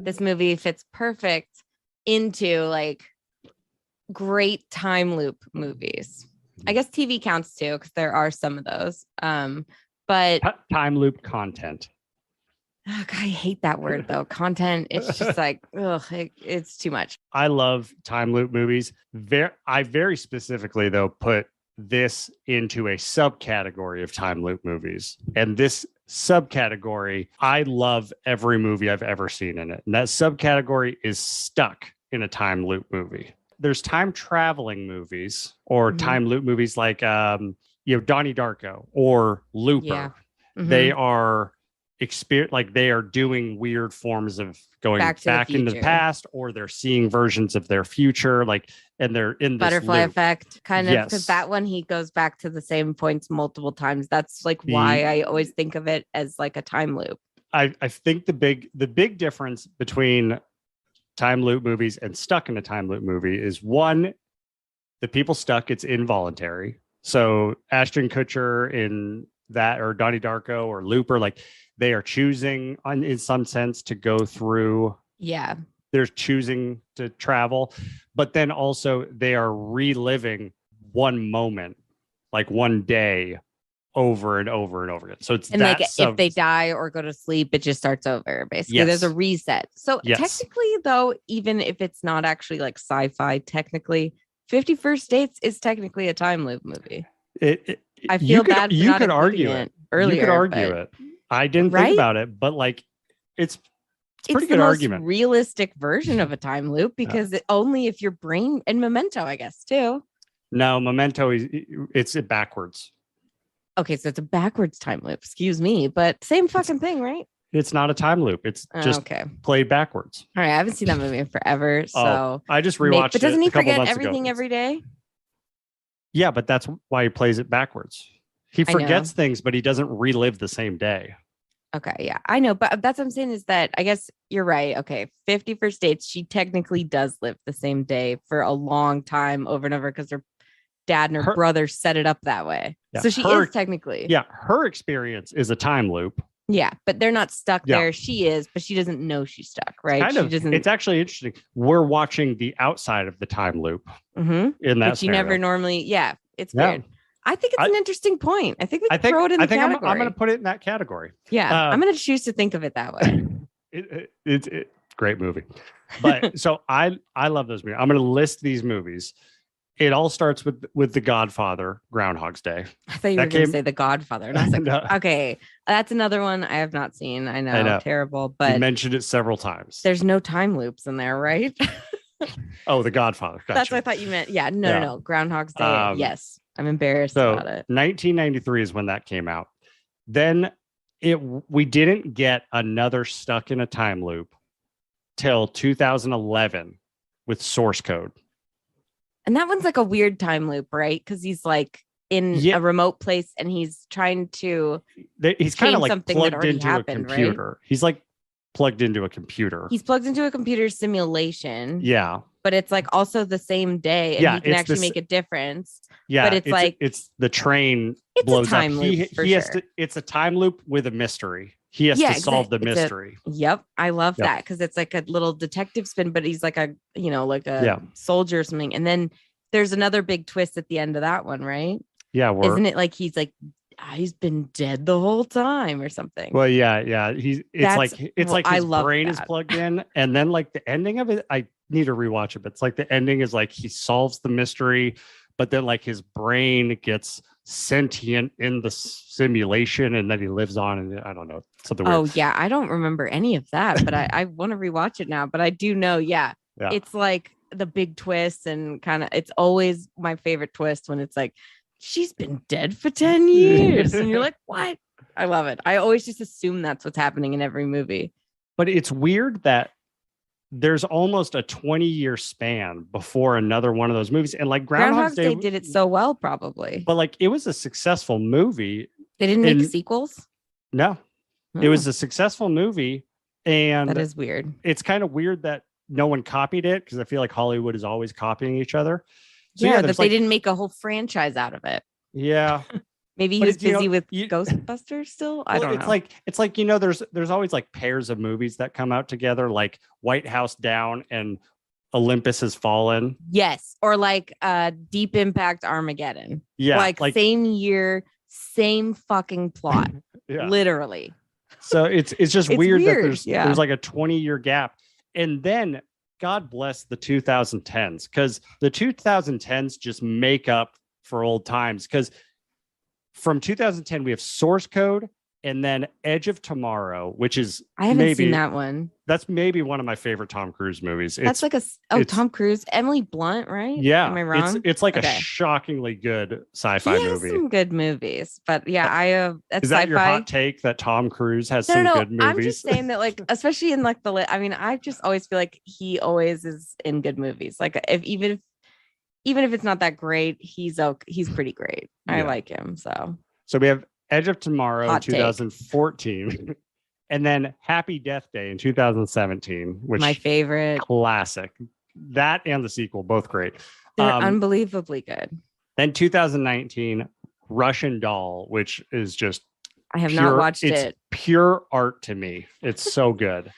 this movie fits perfect into like great time loop movies. I guess TV counts too, because there are some of those. But time loop content. Oh, God, I hate that word though. Content. It's just like, it's too much. I love time loop movies. I very specifically though put this into a subcategory of time loop movies, and this subcategory, I love every movie I've ever seen in it, and that subcategory is stuck in a time loop movie. There's time traveling movies or time loop movies like Donnie Darko or Looper. Yeah. They are they are doing weird forms of going back into the past, or they're seeing versions of their future, and they're in this butterfly loop. effect kind of, because that one he goes back to the same points multiple times. That's like why I always think of it as like a time loop. I think the big difference between time loop movies and stuck in a time loop movie is, one, the people stuck, it's involuntary. So Ashton Kutcher in that, or Donnie Darko or Looper, they are choosing in some sense to go through. Yeah. They're choosing to travel, but then also they are reliving one moment, like one day, over and over and over again. So it's, and if they die or go to sleep, it just starts over. Basically, there's a reset. So technically, though, even if it's not actually like sci-fi, technically, 50 First Dates is technically a time loop movie. I feel bad. You could argue it earlier. You could argue it. I didn't think about it, but it's pretty good argument. Most realistic version of a time loop, because only if your brain, and Memento, I guess too. No, Memento it's backwards. Okay, so it's a backwards time loop. Excuse me, but same fucking thing, right? It's not a time loop. It's just played backwards. All right, I haven't seen that movie in forever, so I just rewatched it. But doesn't he forget everything every day? Yeah, but that's why he plays it backwards. He forgets things, but he doesn't relive the same day. Okay, yeah, I know, but that's what I'm saying is that I guess you're right. Okay, 50 First Dates, she technically does live the same day for a long time over and over, because her dad and her brother set it up that way. Yeah, so she is technically. Yeah, her experience is a time loop. Yeah, but they're not stuck there. She is, but she doesn't know she's stuck, right? It's actually interesting. We're watching the outside of the time loop in that. But you never normally. Yeah, it's weird. I think it's an interesting point. I think we can throw it in the category. I'm going to put it in that category. Yeah, I'm going to choose to think of it that way. It's a great movie. But so I love those movies. I'm going to list these movies. It all starts with The Godfather, Groundhog's Day. I thought you were going to say The Godfather. And I was like, okay, that's another one I have not seen. I know. Terrible, but you mentioned it several times. There's no time loops in there, right? Oh, The Godfather. Gotcha. That's what I thought you meant. Yeah, no. Groundhog's Day. Yes, I'm embarrassed about it. 1993 is when that came out. Then we didn't get another stuck in a time loop till 2011 with Source Code. And that one's like a weird time loop, right? Because he's like in a remote place and he's trying to. He's kind of like plugged into a computer. Right? He's like plugged into a computer. He's plugged into a computer simulation. Yeah. But it's like also the same day, and he can actually make a difference. Yeah. But it's the train blows up. He has to. It's a time loop with a mystery. He has to solve the mystery. Yep. I love that, because it's like a little detective spin, but he's like a soldier or something. And then there's another big twist at the end of that one, right? Yeah. Isn't it like he's been dead the whole time or something? Well, yeah. It's like his brain is plugged in, and then like the ending of it, I need to rewatch it, but it's like the ending is like he solves the mystery, but then like his brain gets sentient in the simulation, and then he lives on, and I don't know, something weird. Oh yeah, I don't remember any of that, but I want to rewatch it now. But I do know, it's like the big twist, and kind of it's always my favorite twist when it's like she's been dead for 10 years, and you're like, what? I love it. I always just assume that's what's happening in every movie. But it's weird that there's almost a 20-year span before another one of those movies. And like Groundhog's Day did it so well, probably. But like it was a successful movie. They didn't make sequels? No. It was a successful movie. And that is weird. It's kind of weird that no one copied it, because I feel like Hollywood is always copying each other. So that they didn't make a whole franchise out of it. Yeah. Maybe he was busy with Ghostbusters still. I don't know. It's like, there's always like pairs of movies that come out together, like White House Down and Olympus Has Fallen. Yes. Or like Deep Impact Armageddon. Yeah. Like same year, same fucking plot. Yeah. Literally. So it's just weird that there's like a 20-year gap. And then God bless the 2010s, because the 2010s just make up for old times. Because from 2010, we have Source Code and then Edge of Tomorrow, which is I haven't seen that one. That's maybe one of my favorite Tom Cruise movies. That's like Tom Cruise, Emily Blunt, right? Yeah. Am I wrong? It's like a shockingly good sci-fi movie. Some good movies, but yeah, is that your hot take that Tom Cruise has some good movies? I'm just saying that, like, especially in like I just always feel like he always is in good movies. Like even if it's not that great, he's pretty great. Yeah. I like him. So we have Edge of Tomorrow in 2014, and then Happy Death Day in 2017, which my favorite classic. That and the sequel, both great. They're unbelievably good. Then 2019, Russian Doll, which is just I have not watched it. It's pure art to me. It's so good.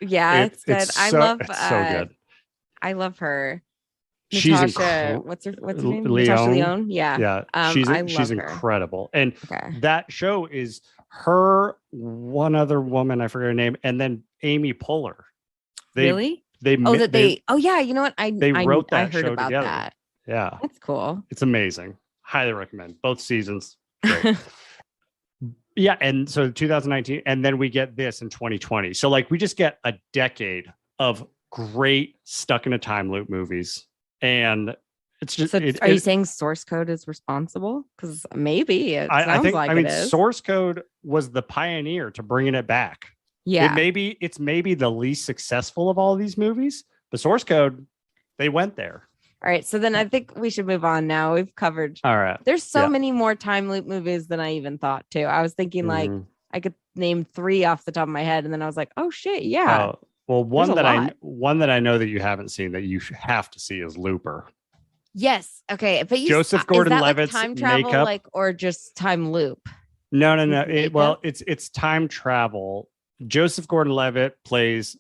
Yeah, it's good. It's so good. I love her. She's Natasha, what's her name? Natasha Lyonne. Yeah. She's incredible. And that show is her, one other woman, I forget her name, and then Amy Poehler. Really? You know what? I wrote that I heard show about together. that. Yeah. That's cool. It's amazing. Highly recommend both seasons. Great. Yeah. And so 2019, and then we get this in 2020. So like we just get a decade of great stuck in a time loop movies. And it's just. So are you saying Source Code is responsible? Because maybe it sounds like it is. Source Code was the pioneer to bringing it back. Yeah. It's maybe the least successful of all of these movies. The Source Code, they went there. All right. So then I think we should move on now. We've covered. All right. There's so many more time loop movies than I even thought too. I was thinking like I could name 3 off the top of my head, and then I was like, oh shit, yeah. Well, one that I know that you haven't seen that you have to see is Looper. Yes. Okay. But Joseph Gordon-Levitt's like time travel, makeup, like, or just time loop? No. It's time travel. Joseph Gordon-Levitt plays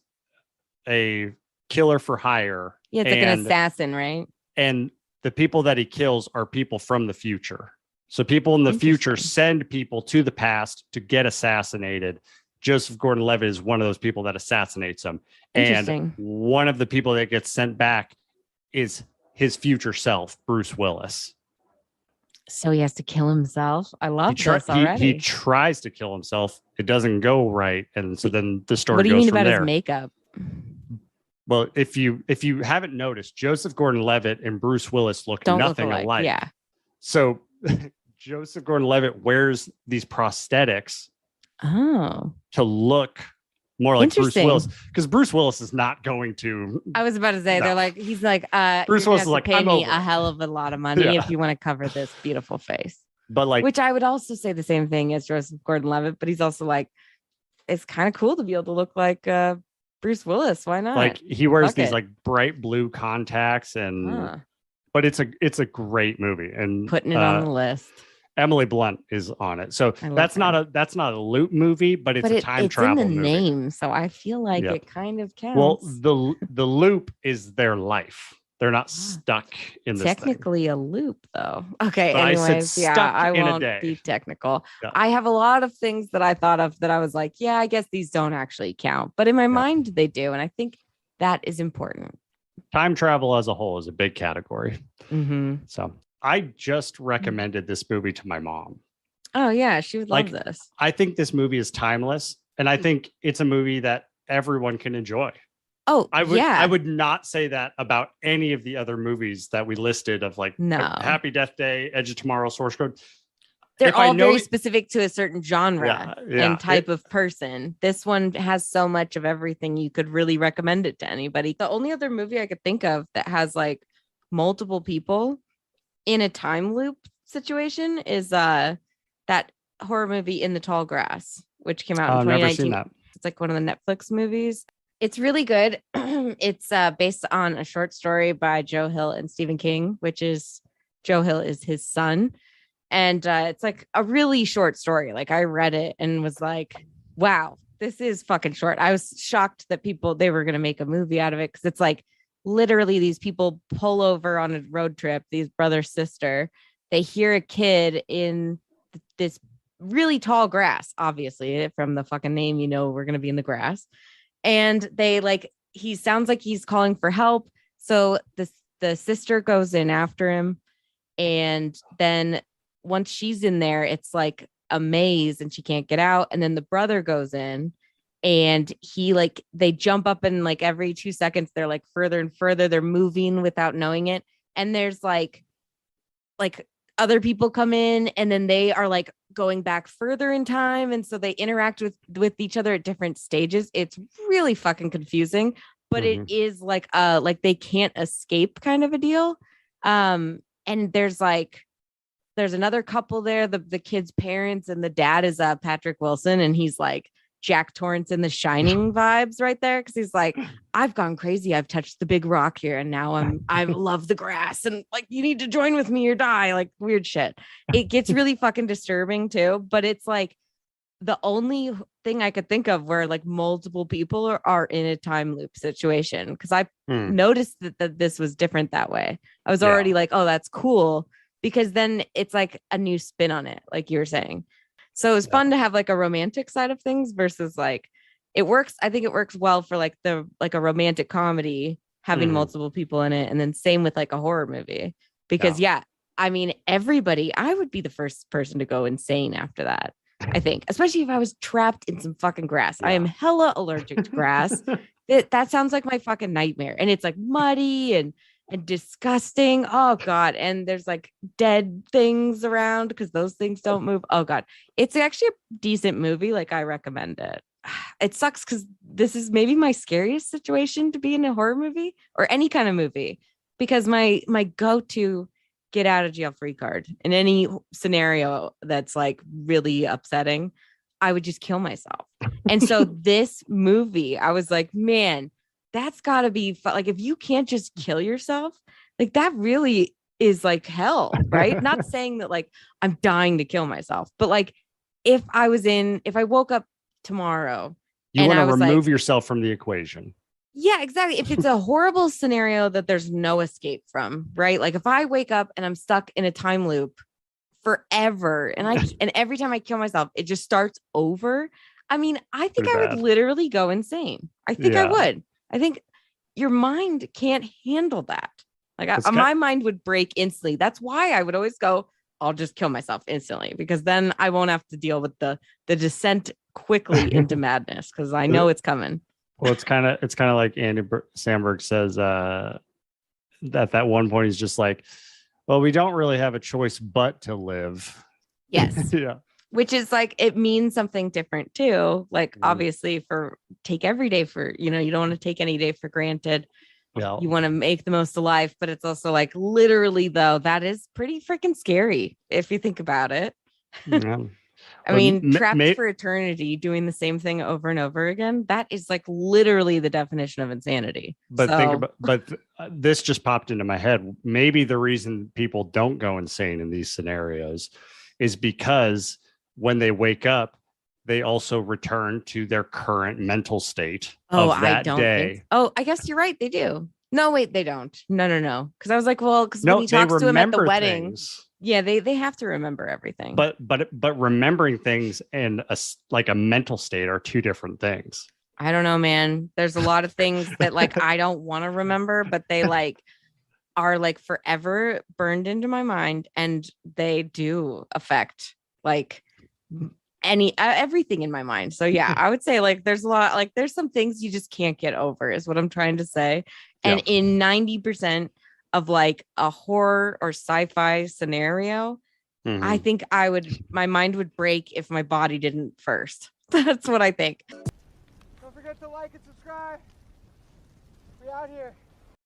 a killer for hire. Yeah, it's like an assassin, right? And the people that he kills are people from the future. So people in the future send people to the past to get assassinated. Joseph Gordon-Levitt is one of those people that assassinates him. And one of the people that gets sent back is his future self, Bruce Willis. So he has to kill himself. I love this already. He tries to kill himself. It doesn't go right. And so then the story goes from there. What do you mean about his makeup? Well, if you haven't noticed, Joseph Gordon-Levitt and Bruce Willis look nothing alike. Yeah. So Joseph Gordon-Levitt wears these prosthetics to look more like Bruce Willis, because Bruce Willis is not going to. I was about to say, he's like, Bruce Willis is like, pay me a hell of a lot of money if you want to cover this beautiful face. But like, which I would also say the same thing as Joseph Gordon-Levitt, but he's also like, it's kind of cool to be able to look like Bruce Willis. Why not? Like he wears these like bright blue contacts, and but it's a great movie, and putting it on the list. Emily Blunt is on it, so that's not a loop movie, but it's a time travel movie. Name, so I feel like it kind of counts. Well, the loop is their life. They're not stuck in this. Technically a loop, though. Okay. But anyways, I won't be technical. Yeah. I have a lot of things that I thought of that I was like, I guess these don't actually count, but in my mind they do, and I think that is important. Time travel as a whole is a big category. Mm-hmm. So I just recommended this movie to my mom. Oh yeah, she would love this. I think this movie is timeless, and I think it's a movie that everyone can enjoy. Oh, I would not say that about any of the other movies that we listed of like Happy Death Day, Edge of Tomorrow, Source Code. They're all very specific to a certain genre and type of person. This one has so much of everything, you could really recommend it to anybody. The only other movie I could think of that has like multiple people in a time loop situation is that horror movie In the Tall Grass, which came out in 2019. Never seen that. It's like one of the Netflix movies. It's really good. It's based on a short story by Joe Hill and Stephen King, which is Joe Hill is his son. And it's like a really short story. Like I read it and was like, wow, this is fucking short. I was shocked that they were going to make a movie out of it. Cause it's like literally these people pull over on a road trip, these brother, sister, they hear a kid in this really tall grass, obviously from the fucking name, we're going to be in the grass. And he sounds like he's calling for help. So the sister goes in after him. And then once she's in there, it's like a maze and she can't get out. And then the brother goes in and they jump up and like every 2 seconds, they're like further and further, they're moving without knowing it. And there's like other people come in and then they are like going back further in time. And so they interact with each other at different stages. It's really fucking confusing, but it is like they can't escape kind of a deal. And there's another couple there, the kid's parents, and the dad is Patrick Wilson, and he's like Jack Torrance in The Shining vibes right there, because he's like, I've gone crazy, I've touched the big rock here, and now I love the grass, and like you need to join with me or die, like weird shit. It gets really fucking disturbing too, but it's like the only thing I could think of where like multiple people are in a time loop situation, because I noticed that this was different that way. I was already like, oh, that's cool, because then it's like a new spin on it, like you were saying. So it was fun to have like a romantic side of things versus like it works. I think it works well for like a romantic comedy having multiple people in it. And then same with like a horror movie, because I mean, I would be the first person to go insane after that. I think, especially if I was trapped in some fucking grass. I am hella allergic to grass. That sounds like my fucking nightmare. And it's like muddy and disgusting. Oh God. And there's like dead things around because those things don't move. Oh God. It's actually a decent movie. Like I recommend it. It sucks because this is maybe my scariest situation to be in a horror movie or any kind of movie, because my go-to get out of jail free card in any scenario that's like really upsetting, I would just kill myself. And so this movie, I was like, man, that's gotta be fun. Like if you can't just kill yourself, like that really is like hell, right? Not saying that like I'm dying to kill myself, but like if I woke up tomorrow, you want to remove yourself from the equation. Yeah, exactly. If it's a horrible scenario that there's no escape from, right? Like if I wake up and I'm stuck in a time loop forever and every time I kill myself, it just starts over. I mean, I think I would literally go insane. I think I would. I think your mind can't handle that. Like my mind would break instantly. That's why I would always go, I'll just kill myself instantly, because then I won't have to deal with the descent quickly into madness, because I know it's coming. Well, it's kind of like Andy Samberg says that one point he's just like, well, we don't really have a choice but to live. Yes. Yeah. Which is like, it means something different too. Like obviously take every day for, you don't want to take any day for granted. Yeah. You want to make the most of life, but it's also like literally though, that is pretty freaking scary if you think about it. Yeah. I mean, trapped for eternity, doing the same thing over and over again. That is like literally the definition of insanity. But this just popped into my head. Maybe the reason people don't go insane in these scenarios is because when they wake up, they also return to their current mental state of that day. I guess you're right. They do. No, wait, they don't. No. Because I was like, well, because when he talks to him at the wedding. Things. Yeah, they have to remember everything. But remembering things and a mental state are two different things. I don't know, man. There's a lot of things that like I don't want to remember, but they like are like forever burned into my mind, and they do affect like everything in my mind. So yeah, I would say like there's a lot, like there's some things you just can't get over is what I'm trying to say. And in 90% of like a horror or sci-fi scenario, I think my mind would break if my body didn't first. That's what I think. Don't forget to like and subscribe. We out here.